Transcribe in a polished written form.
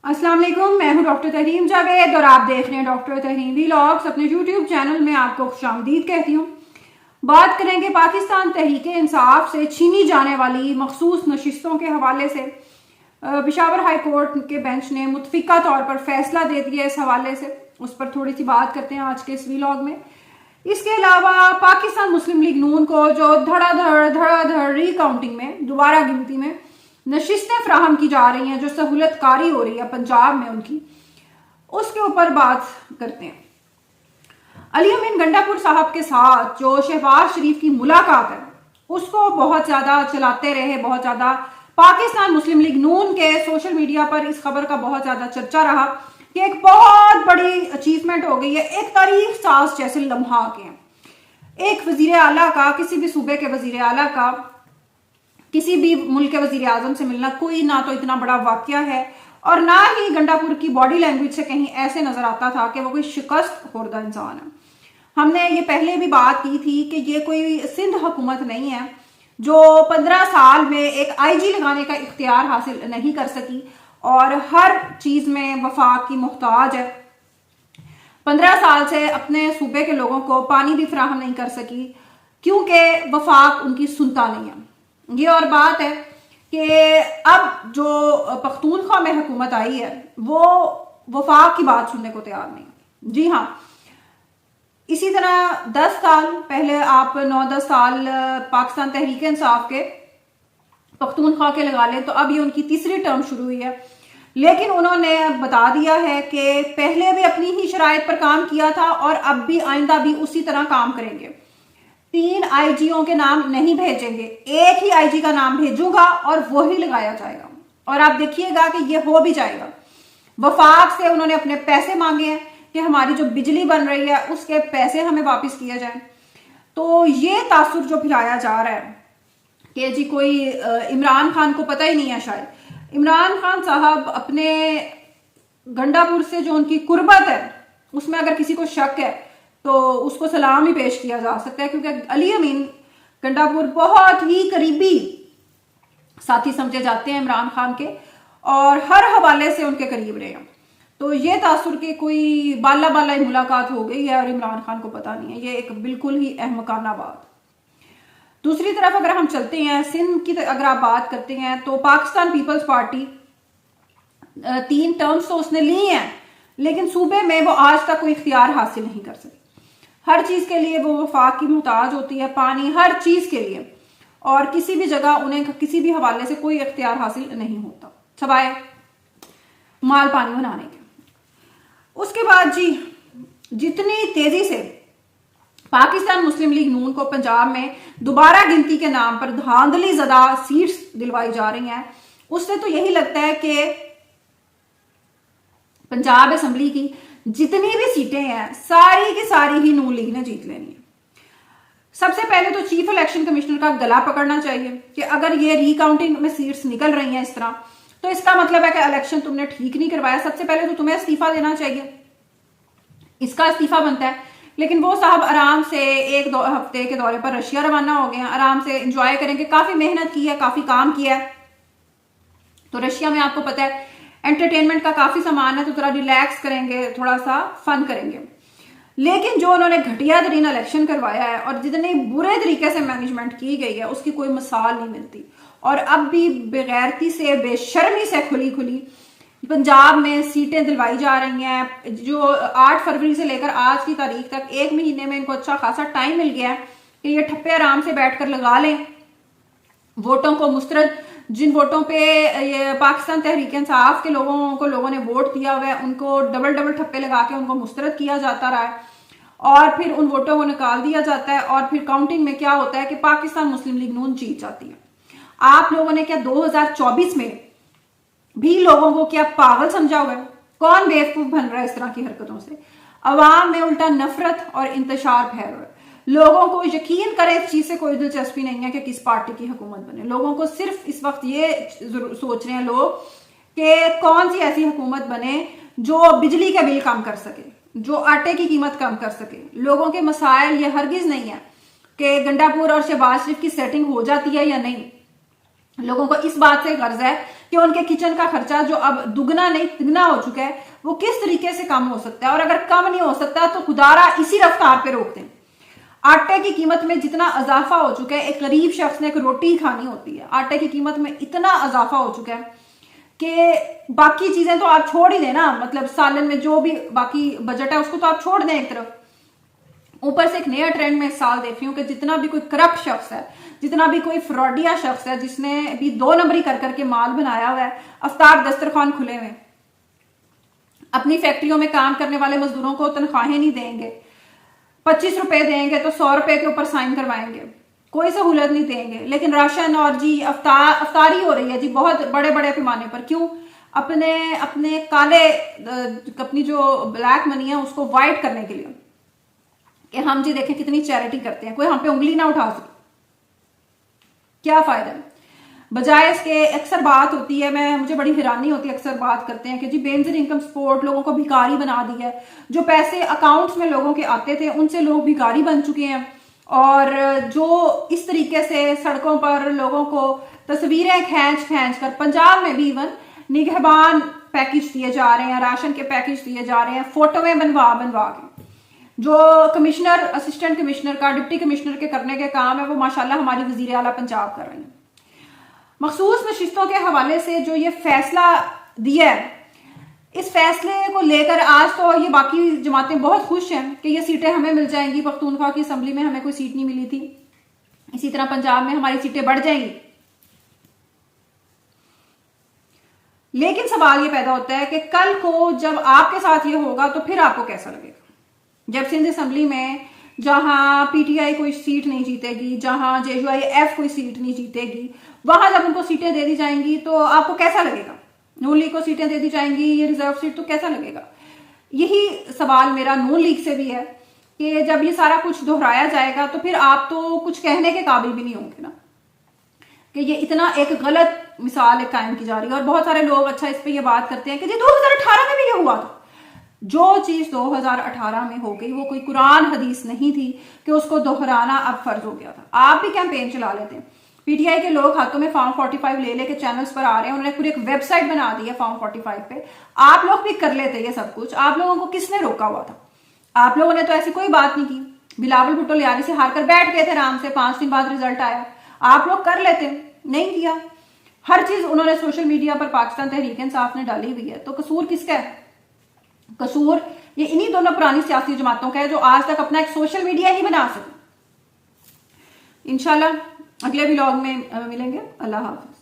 अस्सलाम वालेकुम, मैं हूं डॉक्टर तहरीम जावेद और आप देख रहे हैं डॉक्टर तहरीम व्लॉग्स। अपने यूट्यूब चैनल में आपको खुशामदीद कहती हूँ। बात करेंगे पाकिस्तान तहरीक इंसाफ से छीनी जाने वाली मखसूस नशिस्तों के हवाले से। पेशावर हाई कोर्ट के बेंच ने मुतफिका तौर पर फैसला दे दिया इस हवाले से, उस पर थोड़ी सी बात करते हैं आज के इस व्लॉग में। इसके अलावा पाकिस्तान मुस्लिम लीग नून को जो धड़ाधड़ रिकाउंटिंग में, दोबारा गिनती में नशिस्तें फराहम की जा रही हैं, जो सहूलतकारी हो रही है पंजाब में उनकी, उसके ऊपर बात करते हैं। अली अमीन गंडापुर साहब के साथ जो शहबाज शरीफ की मुलाकात है उसको बहुत ज्यादा चलाते रहे, बहुत ज्यादा पाकिस्तान मुस्लिम लीग नून के सोशल मीडिया पर इस खबर का बहुत ज्यादा चर्चा रहा कि एक बहुत बड़ी अचीवमेंट हो गई है, एक तारीख साज जैसे लम्हा आ गए हैं। एक वजीर आला का, किसी भी सूबे के वजीर आला का किसी भी मुल्क के वजीर आजम से मिलना कोई ना तो इतना बड़ा वाकया है और ना ही गंडापुर की बॉडी लैंग्वेज से कहीं ऐसे नजर आता था कि वो कोई शिकस्त खुर्दा इंसान है। हमने ये पहले भी बात की थी कि ये कोई सिंध हुकूमत नहीं है जो 15 साल में एक आईजी लगाने का इख्तियार हासिल नहीं कर सकी और हर चीज में वफाक की मोहताज है। 15 साल से अपने सूबे के लोगों को पानी भी फराहम नहीं कर सकी क्योंकि वफाक उनकी सुनता नहीं है। ये और बात है कि अब जो पख्तूनख्वा में हुकूमत आई है वो वफाक की बात सुनने को तैयार नहीं। जी हाँ, इसी तरह 10 साल पहले आप 9-10 साल पाकिस्तान तहरीक इंसाफ के पख्तूनख्वा के लगा लें तो अब ये उनकी तीसरी टर्म शुरू हुई है, लेकिन उन्होंने बता दिया है कि पहले भी अपनी ही शराइत पर काम किया था और अब भी आइंदा भी उसी तरह काम करेंगे। 3 आईजीओ के नाम नहीं भेजेंगे, एक ही आईजी का नाम भेजूंगा और वो ही लगाया जाएगा और आप देखिएगा कि ये हो भी जाएगा। वफाक से उन्होंने अपने पैसे मांगे हैं कि हमारी जो बिजली बन रही है उसके पैसे हमें वापस किए जाए। तो ये तासुर जो फैलाया जा रहा है कि जी कोई इमरान खान को पता ही नहीं है, शायद इमरान खान साहब अपने गंडापुर से जो उनकी कुर्बत है उसमें अगर किसी को शक है तो उसको सलाम ही पेश किया जा सकता है, क्योंकि अली अमीन गंडापुर बहुत ही करीबी साथी समझे जाते हैं इमरान खान के और हर हवाले से उनके करीब रहे हैं। तो ये तासुर की कोई बाला बाला मुलाकात हो गई है और इमरान खान को पता नहीं है, ये एक बिल्कुल ही अहमकाना बात। दूसरी तरफ अगर हम चलते हैं सिंध की, अगर आप बात करते हैं तो पाकिस्तान पीपल्स पार्टी 3 टर्म्स तो उसने ली हैं, लेकिन सूबे में वो आज तक कोई इख्तियार हासिल नहीं कर सकी। हर चीज के लिए वो वफाक की मुहताज होती है, पानी हर चीज के लिए, और किसी भी जगह उन्हें किसी भी हवाले से कोई इख्तियार हासिल नहीं होता सवाए माल पानी बनाने के। उसके बाद जी जितनी तेजी से पाकिस्तान मुस्लिम लीग नून को पंजाब में दोबारा गिनती के नाम पर धांधली ज़दा सीट्स दिलवाई जा रही हैं, उससे तो यही लगता है कि पंजाब असेंबली की जितनी भी सीटें हैं सारी की सारी ही नून लीग ने जीत लेनी है। सबसे पहले तो चीफ इलेक्शन कमिश्नर का गला पकड़ना चाहिए कि अगर ये रिकाउंटिंग में सीट्स निकल रही हैं इस तरह तो इसका मतलब है कि इलेक्शन तुमने ठीक नहीं करवाया। सबसे पहले तो तुम्हें इस्तीफा देना चाहिए, इसका इस्तीफा बनता है। लेकिन वो साहब आराम से 1-2 हफ्ते के दौरे पर रशिया रवाना हो गए हैं, आराम से एंजॉय करेंगे, काफी मेहनत की है, काफी काम किया है। तो रशिया में आपको पता है एंटरटेनमेंट का काफी सामान है, तो थोड़ा रिलैक्स करेंगे, थोड़ा सा फन करेंगे। लेकिन जो उन्होंने घटिया तरीन इलेक्शन करवाया है और जितने बुरे तरीके से मैनेजमेंट की गई है उसकी कोई मिसाल नहीं मिलती। और अब भी बेगैरती से, बेशर्मी से खुली पंजाब में सीटें दिलवाई जा रही हैं। जो 8 फरवरी से लेकर आज की तारीख तक 1 महीने में इनको अच्छा खासा टाइम मिल गया है कि ये ठप्पे आराम से बैठकर लगा लें। वोटों को मुस्तरद, जिन वोटों पे ये पाकिस्तान तहरीक इंसाफ के लोगों ने वोट दिया हुआ है उनको डबल ठप्पे लगा के उनको मुस्तरद किया जाता रहा है और फिर उन वोटों को निकाल दिया जाता है और फिर काउंटिंग में क्या होता है कि पाकिस्तान मुस्लिम लीग नून जीत जाती है। आप लोगों ने क्या 2024 में भी लोगों को क्या पागल समझा हुआ है? कौन बेवकूफ बन रहा है इस तरह की हरकतों से? अवाम में उल्टा नफरत और इंतशार फैल रहा है। लोगों को यकीन करे इस चीज से कोई दिलचस्पी नहीं है कि किस पार्टी की हुकूमत बने। लोगों को सिर्फ इस वक्त ये सोच रहे हैं लोग कि कौन सी ऐसी हुकूमत बने जो बिजली के बिल कम कर सके, जो आटे की कीमत कम कर सके। लोगों के मसाइल ये हरगिज नहीं है कि गंडापुर और शहबाज शरीफ की सेटिंग हो जाती है या नहीं। लोगों को इस बात से गर्ज है कि उनके किचन का खर्चा जो अब दुगना नहीं तिगना हो चुका है वो किस तरीके से कम हो सकता है, और अगर कम नहीं हो सकता तो खुदारा इसी रफ्तार पे रोक दें। आटे की कीमत में जितना इजाफा हो चुका है, एक गरीब शख्स ने एक रोटी खानी होती है, आटे की कीमत में इतना इजाफा हो चुका है कि बाकी चीजें तो आप छोड़ ही देना, मतलब सालन में जो भी बाकी बजट है उसको तो आप छोड़ दें एक तरफ। ऊपर से एक नया ट्रेंड मैं इस साल देख रही हूँ कि जितना भी कोई करप्ट शख्स है, जितना भी कोई फ्रॉडिया शख्स है, जिसने भी 2 नंबरी कर करके माल बनाया हुआ है, अफ्तार दस्तरखान खुले हुए, अपनी फैक्ट्रियों में काम करने वाले मजदूरों को तनख्वाहें नहीं देंगे, 25 रुपए देंगे तो 100 रुपए के ऊपर साइन करवाएंगे, कोई सहूलत नहीं देंगे, लेकिन राशन और जी अफ्तारी हो रही है जी बहुत बड़े बड़े पैमाने पर। क्यों? अपने अपने काले अपनी जो ब्लैक मनी है उसको वाइट करने के लिए कि हम जी देखें कितनी चैरिटी करते हैं, कोई हम पे उंगली ना उठा सके। क्या फायदा है? बजाय इसके अक्सर बात होती है, मुझे बड़ी हैरानी होती है, अक्सर बात करते हैं कि जी बेनजीर इनकम सपोर्ट लोगों को भिखारी बना दिया है, जो पैसे अकाउंट्स में लोगों के आते थे उनसे लोग भिखारी बन चुके हैं, और जो इस तरीके से सड़कों पर लोगों को तस्वीरें खींच कर, पंजाब में भी इवन निगहबान पैकेज दिए जा रहे हैं, राशन के पैकेज दिए जा रहे हैं, फोटोएं बनवा के, जो कमिश्नर असिस्टेंट कमिश्नर का डिप्टी कमिश्नर के करने के काम है वो माशाल्लाह हमारी वजीर आला पंजाब कर रही है। मखसूस नशिस्तों के हवाले से जो ये फैसला दिया है, इस फैसले को लेकर आज तो ये बाकी जमातें बहुत खुश हैं कि ये सीटें हमें मिल जाएंगी। पख्तूनख्वा की असम्बली में हमें कोई सीट नहीं मिली थी, इसी तरह पंजाब में हमारी सीटें बढ़ जाएंगी। लेकिन सवाल ये पैदा होता है कि कल को जब आपके साथ ये होगा तो फिर आपको कैसा लगेगा? जब सिंध असम्बली में जहां पीटीआई कोई सीट नहीं जीतेगी, जहां जेयूआईएफ कोई सीट नहीं जीतेगी, वहां जब उनको सीटें दे दी जाएंगी तो आपको कैसा लगेगा? नून लीग को सीटें दे दी जाएंगी, ये रिजर्व सीट, तो कैसा लगेगा? यही सवाल मेरा नून लीग से भी है कि जब ये सारा कुछ दोहराया जाएगा तो फिर आप तो कुछ कहने के काबिल भी नहीं होंगे ना, कि ये इतना एक गलत मिसाल कायम की जा रही है। और बहुत सारे लोग अच्छा इस पे ये बात करते हैं कि जी 2018 में भी ये हुआ था। जो चीज 2018 में हो गई वो कोई कुरान हदीस नहीं थी कि उसको दोहराना अब फर्ज हो गया था। आप भी कैंपेन चला लेते हैं, पीटीआई के लोग हाथों में फॉर्म 45 ले लेके चैनल्स पर आ रहे हैं, उन्होंने पूरी एक वेबसाइट बना दी है फॉर्म 45 पे। आप लोग भी कर लेते ये सब कुछ, आप लोगों को किसने रोका हुआ था? आप लोगों ने तो ऐसी कोई बात नहीं की। बिलावल भुट्टो लियारी से हार कर बैठ गए थे आराम से, 5 दिन बाद रिजल्ट आया, आप लोग कर लेते, नहीं किया। हर चीज उन्होंने सोशल मीडिया पर पाकिस्तान तहरीक इंसाफ ने डाली हुई है, तो कसूर किसका है? कसूर ये इन्हीं दोनों पुरानी सियासी जमातों का है जो आज तक अपना एक सोशल मीडिया ही बना सके। इंशाल्लाह अगले व्लॉग में मिलेंगे। अल्लाह हाफिज।